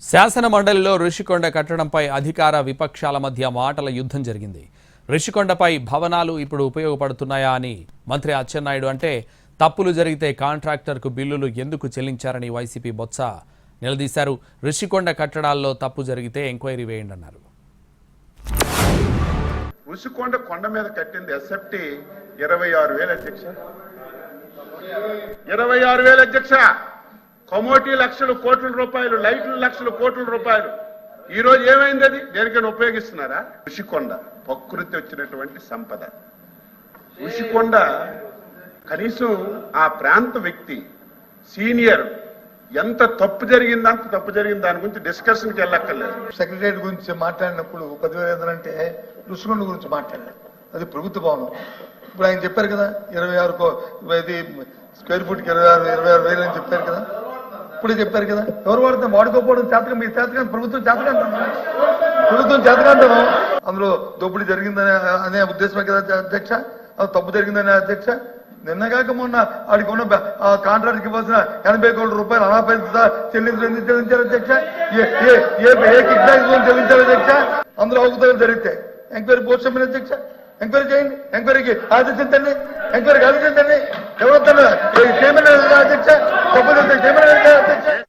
శాసన మండలిలో ఋషికొండ కట్టడంపై అధికార విపక్షాల మధ్య మాటల యుద్ధం జరిగింది. ఋషికొండపై భవనాలు ఇప్పుడు ఉపయోగపడుతున్నాయా అని మంత్రి అచ్చెన్నాయుడు అంటే తప్పులు జరిగితే కాంట్రాక్టర్కు బిల్లులు ఎందుకు చెల్లించారని వైసీపీ బొత్స నిలదీశారు. ఋషికొండ కట్టడాల్లో తప్పు జరిగితే ఎంక్వైరీ వేయండి అన్నారు. ఋషికొండ కొండ మీద కట్టింది ఎస్ఎఫ్టీ 26,000 అధ్యక్ష, 26,000 అధ్యక్ష. కమోటీ లక్షల కోట్ల రూపాయలు, లైట్లు లక్షల కోట్ల రూపాయలు. ఈ రోజు ఏమైంది? అది దేనికైనా ఉపయోగిస్తున్నారా? ఋషికొండ ప్రకృతి వచ్చినటువంటి సంపద. ఋషికొండ కనీసం ఆ ప్రాంత వ్యక్తి సీనియర్ ఎంత తప్పు జరిగింది, అంత తప్పు జరిగింది దాని గురించి డిస్కషన్కి వెళ్ళక్కర్లేదు. సెక్రటరీ గురించి మాట్లాడినప్పుడు 10,000 అంటే ఋషికొండ గురించి మాట్లాడారు. అది ప్రభుత్వ భవనం. ఇప్పుడు ఆయన చెప్పారు కదా 26 స్క్వేర్ ఫుట్కి 26,000 అని చెప్పారు కదా. ఇప్పుడే చెప్పారు కదా. ఎవరు వాడితే వాడుకోకపోవడం చేతగా, మీ చేతగా ప్రభుత్వం చేతకంటాను. అందులో దోపిడీ జరిగిందనే అనే ఉద్దేశమే కదా అధ్యక్ష. తప్పు జరిగిందనే అధ్యక్ష. నిన్నగాక మొన్న వాడికి ఉన్న కాంట్రాక్ట్కి ఇవ్వాల్సిన 80 కోట్ల రూపాయలు అనాపేద చెల్లించారు అధ్యక్ష. ఏ కిడ్నాప్ చెల్లించారు అధ్యక్ష. అందులో అవకతవకలు జరిగితే ఎంక్వైరీ పోస్ట్ చెప్పిన అధ్యక్ష. ఎంక్వైరీ చేయండి, ఎంక్వైరీకి ఆదేశించండి, ఎంక్వైరీకి ఆదేశించండి. ఎవరు చేయమని అధ్యక్ష, తప్పు చేయమని అధ్యక్ష.